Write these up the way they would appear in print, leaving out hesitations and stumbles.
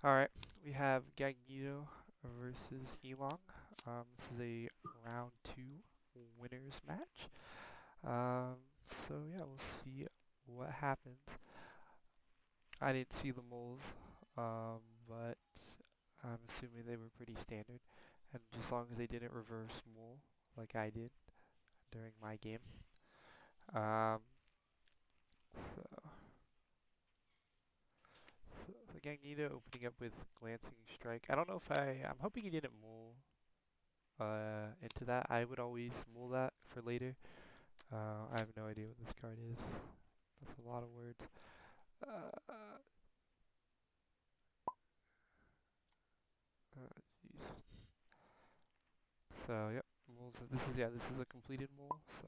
Alright, we have Gagneto versus Elang. This is a round 2 winners match. So yeah, we'll see what happens. I didn't see the moles, but I'm assuming they were pretty standard. And as long as they didn't reverse mole like I did during my game. Um, so, so Gagneto opening up with glancing strike. I don't know if I'm hoping he didn't mole into that. I would always mule that for later. I have no idea what this card is. That's a lot of words. Uh, Jeez. So yep, mules. This is a completed mule. So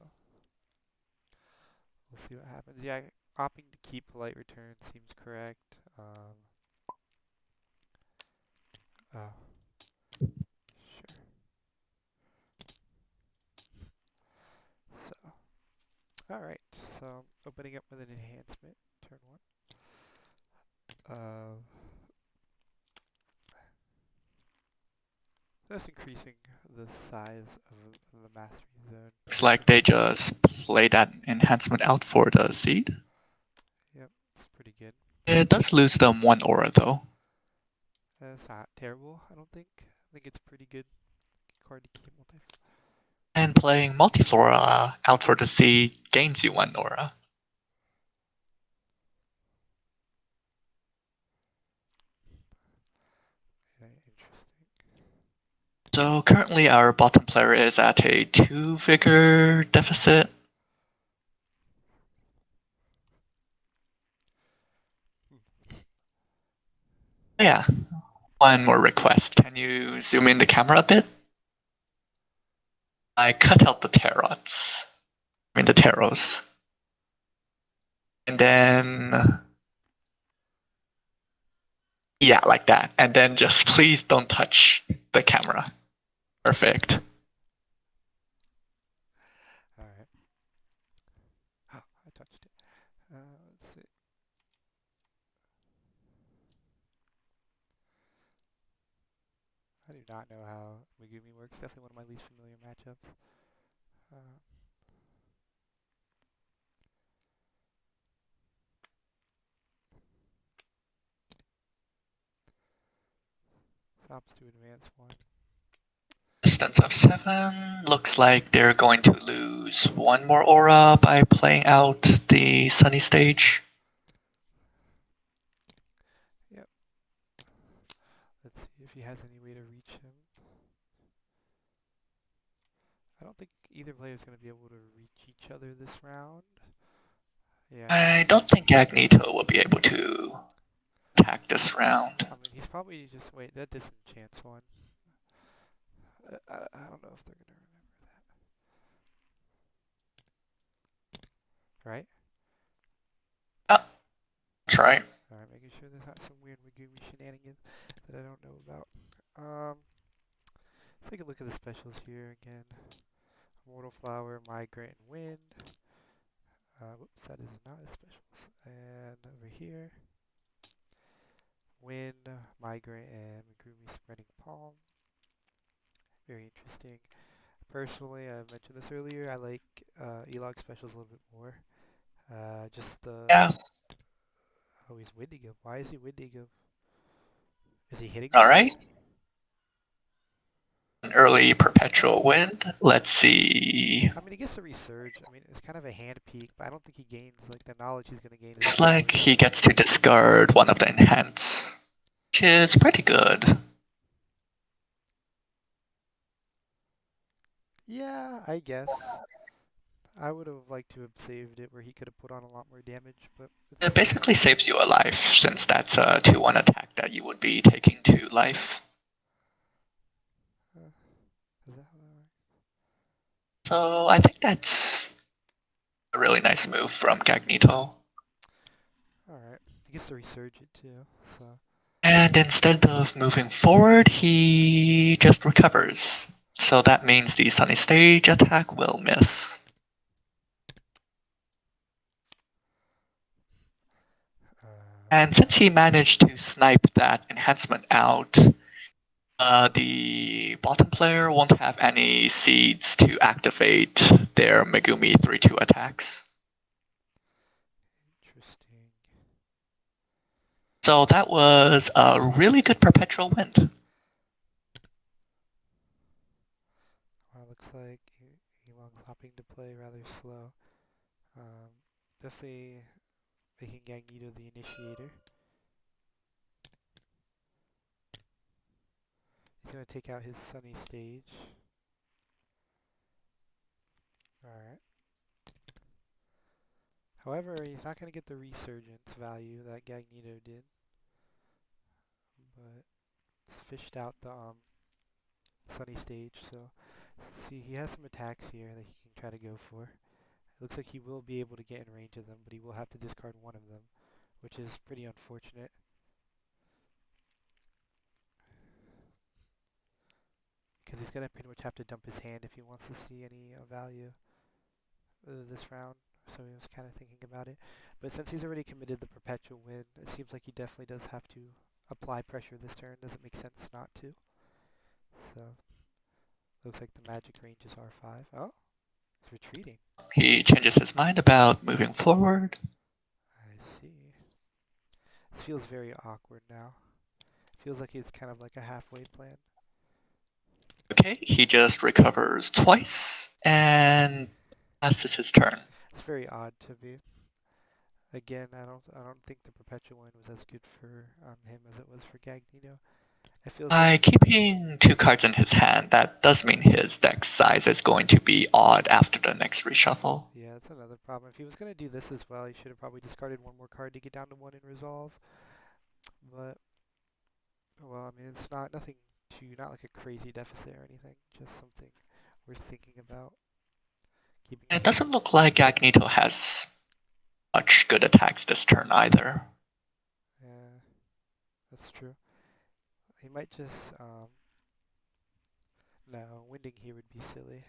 we'll see what happens. Yeah, opting to keep polite return seems correct. Oh, sure. So all right. So opening up with an enhancement, turn one. Uh, That's increasing the size of the mastery zone. Looks like they just play that enhancement out for the seed. Yep, it's pretty good. It does lose them one aura though. It's not terrible, I don't think. I think it's pretty good card to keep multi. And playing Multiflora out for the seed gains you one aura. Yeah, interesting. So currently our bottom player is at a 2 vigor deficit. Yeah, one more request. Can you zoom in the camera a bit? I cut out the tarots. The taros. And then, yeah, like that. And then just please don't touch the camera. Perfect. Alright. Oh, I touched it. Let's see. I do not know how Megumi works. Definitely one of my least familiar matchups. Uh, Stops to advance one. Distance of 7. Looks like they're going to lose one more aura by playing out the sunny stage. Yep. Let's see if he has any way to reach him. I don't think either player is going to be able to reach each other this round. Yeah. I don't think Gagneto will be able to attack this round. I mean, he's probably just wait. That disenchants one. I don't know if they're gonna remember that. Right? Oh, that's right. All right, making sure there's not some weird Megumi shenanigans that I don't know about. Um, let's take a look at the specials here again. Mortal Flower, Migrant, and Wind. Whoops, that is not a specials. And over here, Wind, Migrant, and Megumi Spreading Palm. Very interesting. Personally, I mentioned this earlier. I like Elog specials a little bit more. Just the Yeah. oh, he's winding him. Why is he winding him? Is he hitting the All right. seed? An early perpetual wind. Let's see. I mean, he gets the resurge. I mean, it's kind of a hand peek, but I don't think he gains like the knowledge he's gonna gain is Looks not like worth he it. gets to discard one of the enhance, which is pretty good. Yeah, I guess. I would have liked to have saved it where he could have put on a lot more damage, but It it's basically saves you a life, since that's a 2-1 attack that you would be taking to life. is that how that works? So I think that's a really nice move from Gagneto. All right, he gets to resurge it too. So And instead of moving forward, he just recovers. So that means the Sunny Stage attack will miss. And since he managed to snipe that enhancement out, the bottom player won't have any seeds to activate their Megumi 3-2 attacks. Interesting. So that was a really good perpetual wind. Looks like Elong's hopping to play rather slow. Um, Definitely making Gagneto the initiator. He's going to take out his sunny stage. Alright. However, he's not going to get the resurgence value that Gagneto did. But he's fished out the sunny stage, so see, he has some attacks here that he can try to go for. It looks like he will be able to get in range of them, but he will have to discard one of them, which is pretty unfortunate. Because he's going to pretty much have to dump his hand if he wants to see any value this round. So he was kind of thinking about it. But since he's already committed the perpetual win, it seems like he definitely does have to apply pressure this turn. Doesn't make sense not to. So looks like the magic range is R5. Oh, he's retreating. He changes his mind about moving forward. I see. This feels very awkward now. Feels like it's kind of like a halfway plan. Okay, he just recovers twice and passes his turn. It's very odd to me. Again, I don't think the perpetual win was as good for him as it was for Gagneto. It feels like By keeping two cards in his hand, that does mean his deck size is going to be odd after the next reshuffle. yeah, that's another problem. If he was gonna do this as well, he should have probably discarded one more card to get down to one in resolve. But well, I mean, it's not nothing too not like a crazy deficit or anything. Just something worth thinking about. Keeping It his hand. doesn't look like Gagneto has much good attacks this turn either. Yeah, that's true. He might just no, winding here would be silly.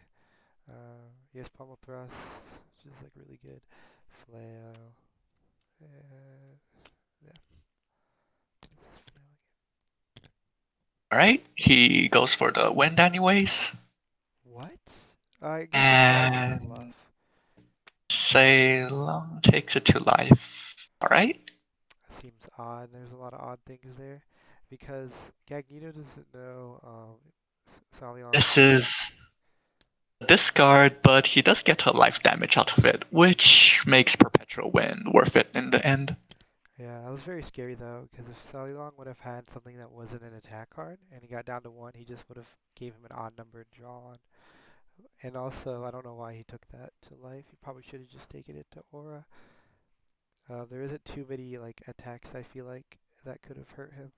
Yes, pommel thrust, which is like really good. Flail. Yeah. Alright, he goes for the wind anyways. What? I guess it's gotta be the And bluff. Ceylon takes it to life. Alright. That seems odd. There's a lot of odd things there. Because Gagneto doesn't know Salion. This is a discard, but he does get a life damage out of it, which makes Perpetual Wind worth it in the end. Yeah, that was very scary though, because if Salilong would have had something that wasn't an attack card, and he got down to one, he just would have gave him an odd number to draw on. And also, I don't know why he took that to life. He probably should have just taken it to Aura. There isn't too many like attacks I feel like that could have hurt him.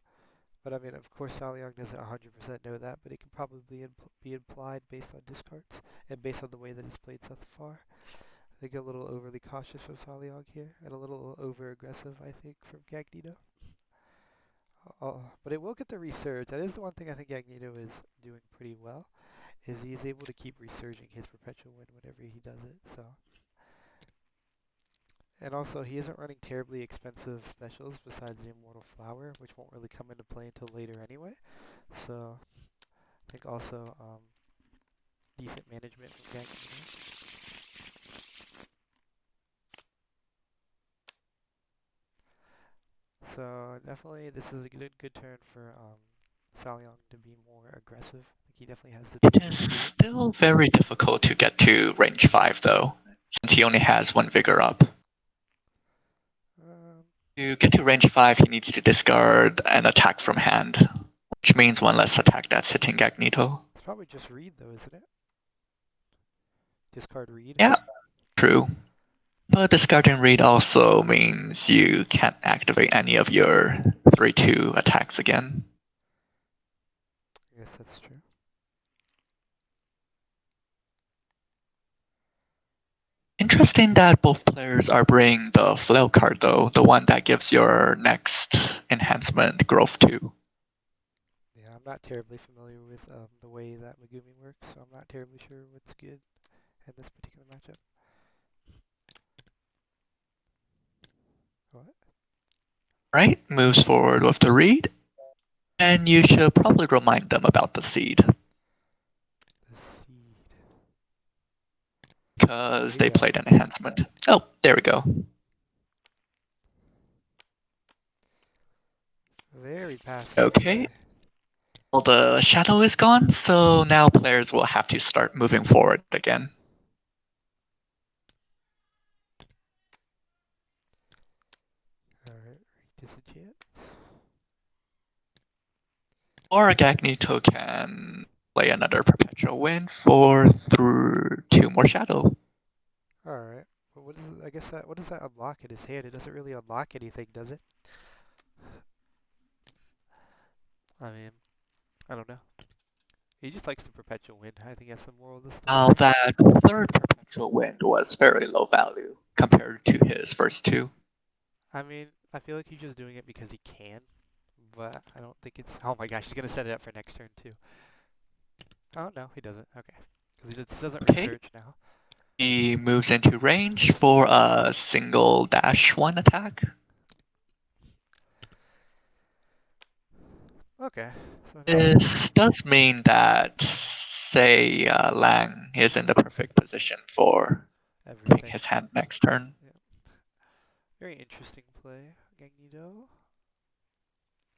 But I mean, of course, Saliong doesn't 100% know that, but it can probably be implied based on discards and based on the way that he's played so far. I think a little overly cautious from Saliong here, and a little over aggressive, I think, from Gagneto. But it will get the resurge. That is the one thing I think Gagneto is doing pretty well, is he's able to keep resurging his perpetual win whenever he does it. So, and also he isn't running terribly expensive specials besides the Immortal Flower, which won't really come into play until later anyway. So I think also decent management from Gagneto. So definitely this is a good turn for Saliong to be more aggressive. I think he definitely has the It tools is to do it. still very difficult to get to range 5 though, since he only has one vigor up. Um, To get to range 5, he needs to discard an attack from hand, which means one less attack that's hitting Gagneto. it's probably just read though, isn't it? Discard read. Yeah, true. But discarding read also means you can't activate any of your 3-2 attacks again. I guess that's true. Interesting that both players are bringing the flail card though, the one that gives your next enhancement growth 2. Yeah, I'm not terribly familiar with the way that Megumi works, so I'm not terribly sure what's good in this particular matchup. What? Right? Moves forward with the read. And you should probably remind them about the seed. The seed. Because Here we they go. played an enhancement. Oh, there we go. Very passive Okay. play. Well, the shadow is gone, so now players will have to start moving forward again. Alright, disenchant. Or Gagneto can play another Perpetual Wind for through 2 more shadow. Alright. But what is it? I guess that what does that unlock in his hand? It doesn't really unlock anything, does it? I mean, I don't know. He just likes the perpetual wind. I think that's the moral of the story. Now that third Perpetual Wind was very low value compared to his first 2. I mean, I feel like he's just doing it because he can, but I don't think it's. Oh my gosh, he's gonna set it up for next turn too. Oh no, he doesn't. Okay, because he just doesn't Okay. research now. He moves into range for a single -1 attack. Okay, so now we have This does mean that, say, Lang is in the perfect position for playing everything. his hand next turn. Yeah. Very interesting play, Gagneto.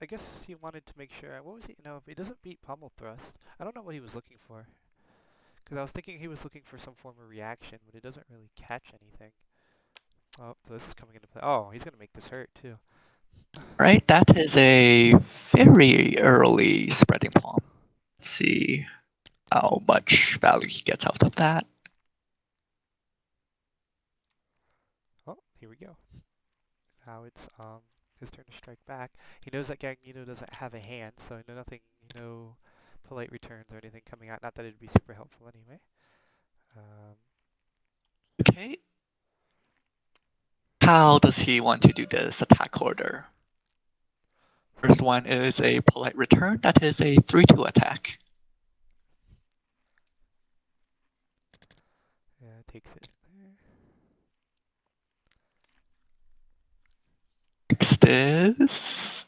I guess he wanted to make sure. What was he? No, he doesn't beat Pummel Thrust. I don't know what he was looking for. Because I was thinking he was looking for some form of reaction, but it doesn't really catch anything. Oh, so this is coming into play. Oh, he's going to make this hurt, too. Right, that is a very early spreading palm. Let's see how much value he gets out of that. Oh, here we go. Now it's his turn to strike back. He knows that Gagneto doesn't have a hand, so no polite returns or anything coming out. Not that it'd be super helpful anyway. Um, Okay. How does he want to do this attack order? First one is a polite return. That is a 3-2 attack. yeah, takes it there. Next is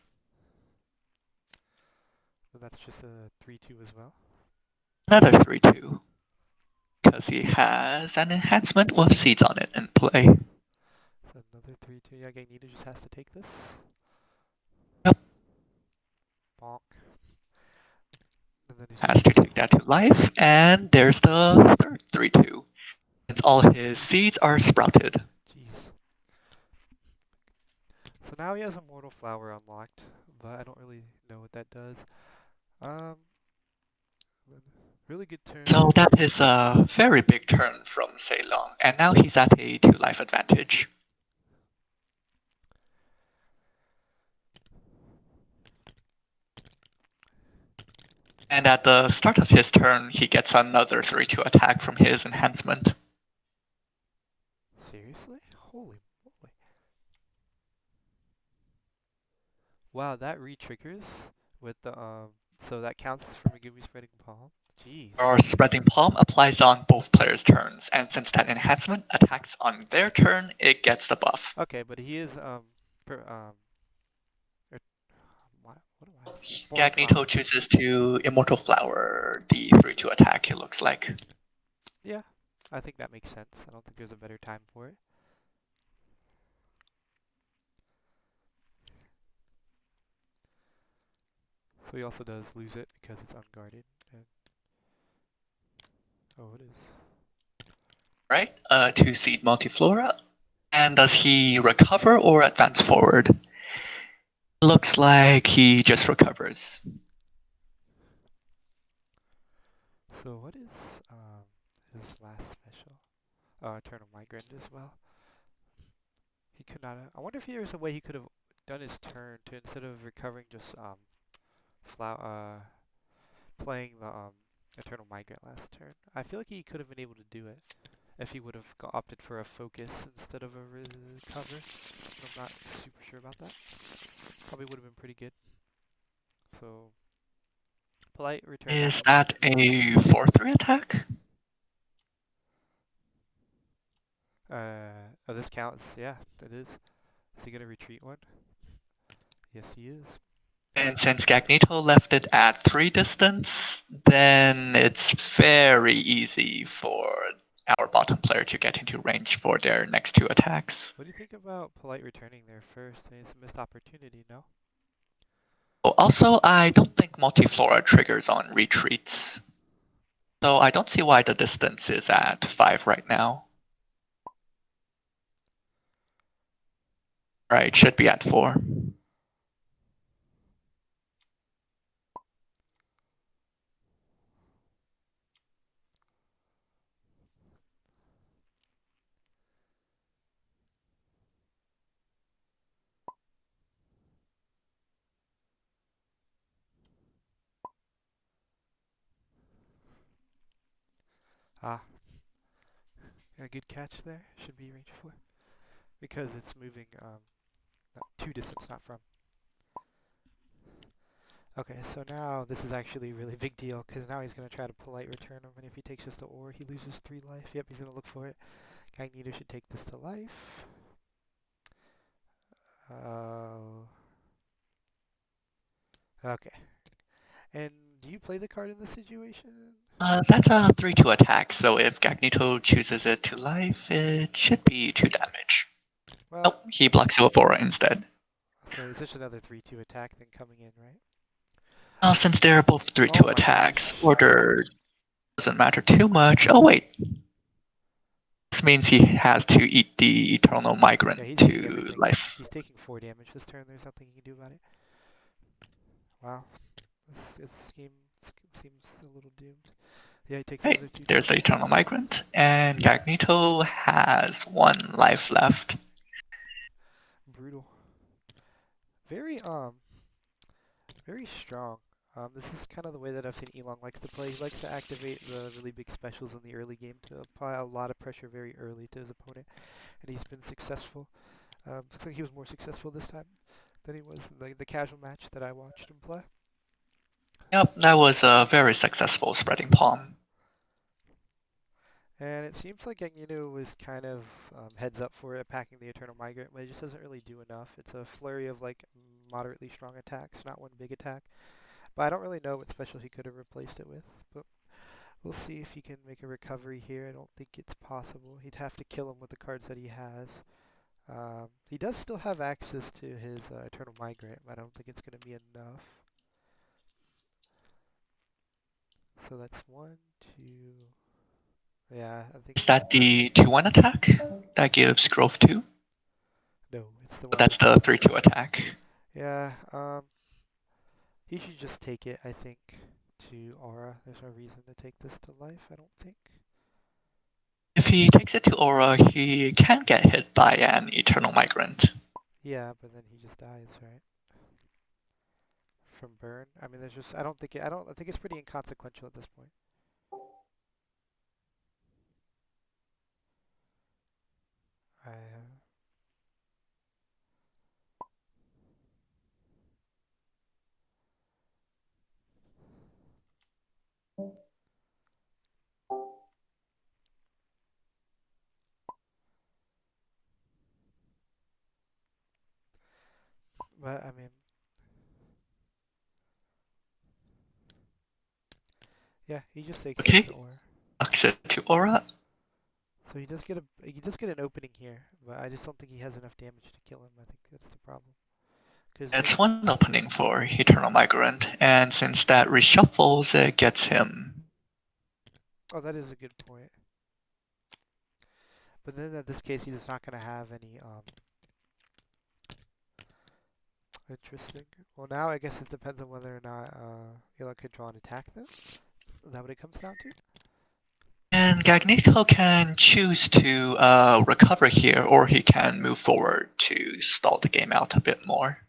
So that's just a 3-2 as well. another 3-2. Because he has an enhancement with seeds on it in play. So another 3-2. Yeah, Gagneto just has to take this. Yep. Bonk. And then he's Has just to gonna. take that to life. And there's the third 3-2. Since all his seeds are sprouted. Jeez. So now he has a Mortal Flower unlocked, but I don't really know what that does. Um, really good turn. So that is a very big turn from Ceylon. And now he's at a 2 life advantage. And at the start of his turn, he gets another 3-2 attack from his enhancement. Seriously? Holy moly. Wow, that re-triggers with the so that counts for Megumi spreading palm. Jeez. Our spreading palm applies on both players' turns, and since that enhancement attacks on their turn, it gets the buff. Okay, but he is er, what do I have here? Mortal Gagneto Flower. chooses to Immortal Flower the 3-2 attack, it looks like. Yeah, I think that makes sense. I don't think there's a better time for it. So he also does lose it because it's unguarded. And oh, it is. Right? 2-seed Multiflora. And does he recover or advance forward? Looks like he just recovers. So what is his last special? Eternal Migrant as well. He could not. I wonder if there's a way he could have done his turn to instead of recovering, just playing the Eternal Migrant last turn. I feel like he could have been able to do it if he would have opted for a focus instead of a recover. I'm not super sure about that. Probably would have been pretty good. So polite return that Is one. that a 4-3 attack? Oh, this counts. Yeah, that is. Is he gonna retreat one? Yes, he is. And since Gagneto left it at 3 distance, then it's very easy for our bottom player to get into range for their next 2 attacks. What do you think about Polite returning there first? I mean, it's a missed opportunity, no? Also, I don't think Multiflora triggers on retreats. So I don't see why the distance is at 5 right now. Right, should be at 4. Ah, a good catch there. Should be range 4. Because it's moving to distance, not from. Okay, so now this is actually a really big deal, because now he's going to try to Polite return him, and if he takes just the ore, he loses 3 life. Yep, he's going to look for it. Gagneto should take this to life. Oh. Okay. And do you play the card in this situation? That's a 3-2 attack, so if Gagneto chooses it to life, it should be 2 damage. Well, Nope, he blocks it with Aura instead. so it's just another 3-2 attack then coming in, right? Since they're both 3-2 Oh my attacks, gosh. order doesn't matter too much. Oh wait, this means he has to eat the Eternal Yeah, Migrant he's eating to everything. life. He's taking 4 damage this turn. There's nothing he can do about it. Wow. This scheme seems a little doomed. Yeah, he takes Right, another 2 there's the damage. Eternal Migrant, and Gagneto has 1 life left. Brutal. Very, very strong. This is kind of the way that I've seen Elong likes to play. He likes to activate the really big specials in the early game to apply a lot of pressure very early to his opponent, and he's been successful. Looks like he was more successful this time than he was in the casual match that I watched him play. Yep, that was a very successful spreading palm. And it seems like Gagneto was kind of heads up for it, packing the Eternal Migrant, but it just doesn't really do enough. It's a flurry of like moderately strong attacks, not one big attack. But I don't really know what special he could have replaced it with. But we'll see if he can make a recovery here. I don't think it's possible. He'd have to kill him with the cards that he has. He does still have access to his Eternal Migrant, but I don't think it's going to be enough. So that's 1, 2. Yeah, I think Is that the 2-1 attack? That gives growth 2? no, it's the But one that's with the 3-2 attack. yeah. He should just take it, I think, to Aura. There's no reason to take this to life, I don't think. If he takes it to Aura, he can get hit by an Eternal Migrant. Yeah, but then he just dies, right? From burn. I mean, there's just I think it's pretty inconsequential at this point. I but I mean, yeah, he just takes it Okay, to Aura. blocks it to Aura. So he does get an opening here, but I just don't think he has enough damage to kill him. I think that's the problem. Cause It's one opening for Eternal Migrant, and since that reshuffles, it gets him. oh, that is a good point. But then in this case, he's just not gonna have any interesting. Well, now I guess it depends on whether or not Ela could draw an attack then. Is that what it comes down to? And Gagneto can choose to recover here, or he can move forward to stall the game out a bit more.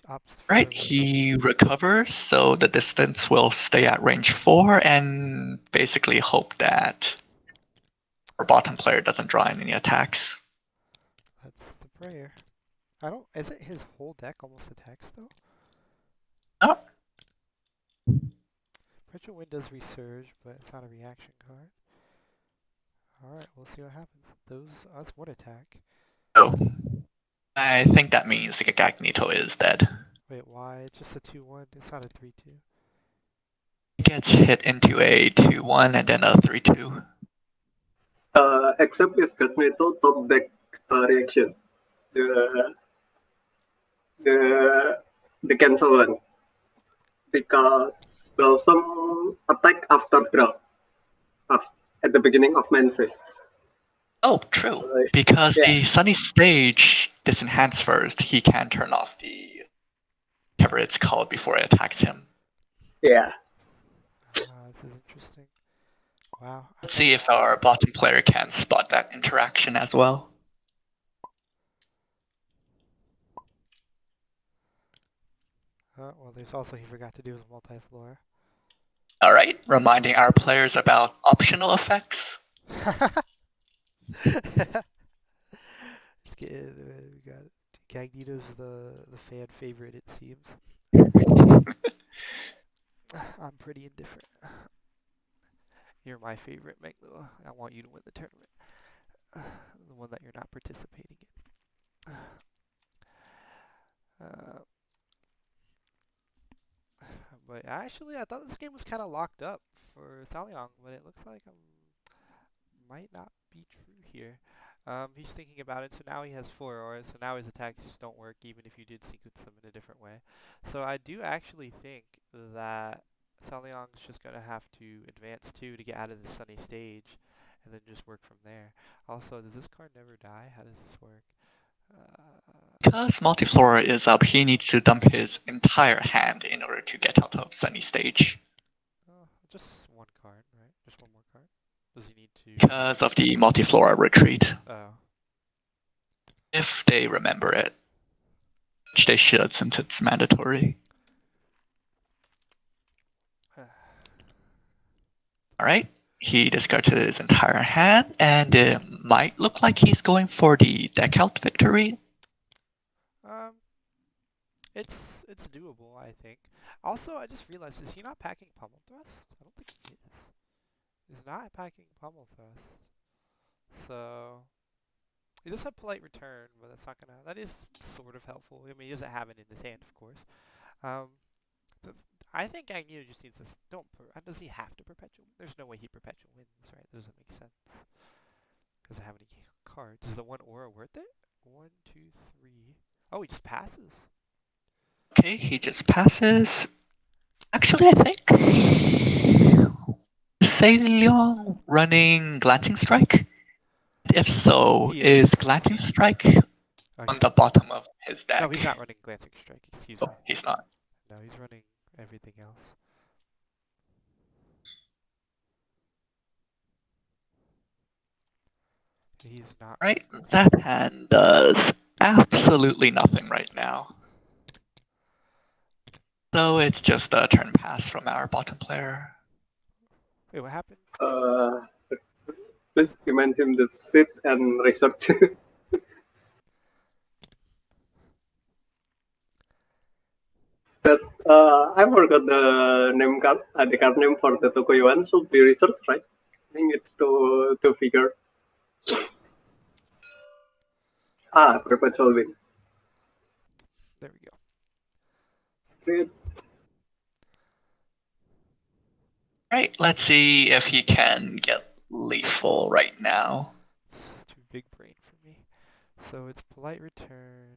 Opts Right, for recovery. he recovers, so the distance will stay at range 4, and basically hope that our bottom player doesn't draw any attacks. That's the prayer. I don't. Isn't his whole deck almost attacks though? Oh, Perpetual Wind does resurge, but it's not a reaction card. All right, we'll see what happens. That's one attack. oh. I think that means the Gagneto is dead. Wait, why? It's just a 2-1. It's not a 3-2. He gets hit into a 2-1 and then a 3-2. Except if Gagneto top deck reaction. The the the cancel one. Because Blossom attack after draw. At the beginning of main phase. Oh, true. Because yeah. the Sunny Stage disenhance first, he can turn off the whatever it's called before it attacks him. Yeah. This is interesting. Wow. Let's see if our bottom player can spot that interaction as well. Well, there's also he forgot to do his multi-floor. Alright, reminding our players about optional effects. Let's get it. We got it. Gagneto's the fan favorite, it seems. I'm pretty indifferent. You're my favorite, Meglu. I want you to win the tournament. The one that you're not participating in. But actually, I thought this game was kind of locked up for Saliang, but it looks like might not be true here. He's thinking about it, so now he has 4 auras, so now his attacks don't work even if you did sequence them in a different way. So I do actually think that Saliang's just going to have to advance 2 to get out of the sunny stage, and then just work from there. Also, does this card never die? How does this work? Because Multiflora is up, he needs to dump his entire hand in order to get out of Sunny Stage. Just one card, right? Just one more card? Does he need to... Because of the Multiflora retreat. Oh. If they remember it. Which they should, since it's mandatory. Alright, he discards his entire hand, and it might look like he's going for the deck out victory. It's doable, I think. Also, I just realized, is he not packing Pummel Thrust? I don't think he is. He's not packing Pummel Thrust. So, he does have Polite Return, but that's not gonna... That is sort of helpful. I mean, he doesn't have it in his hand, of course. I think Gagneto just needs this. Does he have to perpetual? There's no way he perpetual wins, right? That doesn't make sense. Doesn't have any cards. Is the 1 aura worth it? 1, 2, 3. Oh, he just passes. Okay, he just passes. Actually, I think Leong running Glancing Strike? If so, is Glancing Strike on the bottom of his deck? No, he's not running Glancing Strike, excuse me. He's not. No, he's running everything else. He's not. Right, that hand does absolutely nothing right now. So it's just a turn pass from our bottom player. Wait, what happened? Please remind him to sit and research. That I forgot the name card. The card name for the Tokoyuan should be researched, right? I think it's to figure. Perpetual win. There we go. Great. Right, let's see if he can get lethal right now. It's too big brain for me. So it's Polite Return,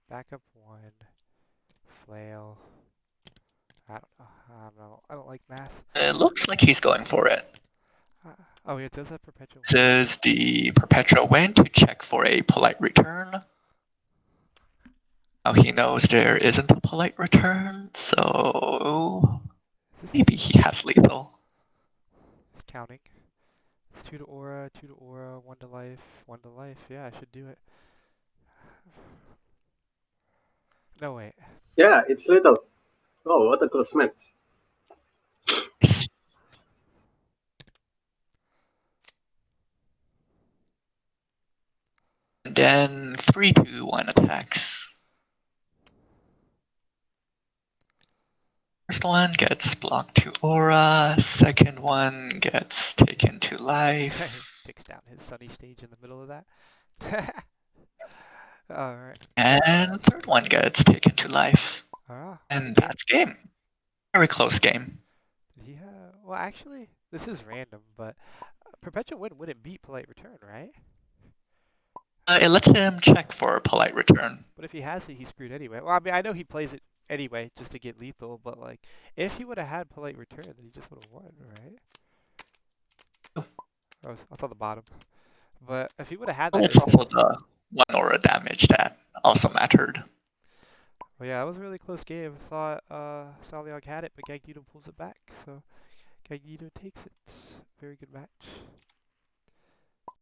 backup 1, flail. I don't know. I don't like math. It looks like he's going for it. Oh, yeah, it does have perpetual. This is the perpetual win to check for a polite return. Now he knows there isn't a polite return, so maybe he has lethal. It's counting. It's 2 to aura, 2 to aura, 1 to life, 1 to life. Yeah, I should do it. No, wait. Yeah, it's lethal. Oh, what a close match. And then 3, 2, 1 attacks. First one gets blocked to aura, second one gets taken to life. Takes down his sunny stage in the middle of that. Alright. And third one gets taken to life. Ah, And good game. that's game. Very close game. Did he have... Well, actually, this is random, but Perpetual Win wouldn't beat Polite Return, right? It lets him check for polite return. But if he has it, he's screwed anyway. Well, I mean, I know he plays it anyway just to get lethal, but like, if he would have had Polite Return, then he just would have won, right? Oh, I thought the bottom. But if he would have had Well, that, it's it would also have... the one aura damage that also mattered. Well, yeah, that was a really close game. I thought Salyog had it, but Gagneto pulls it back, so Gagneto takes it. Very good match.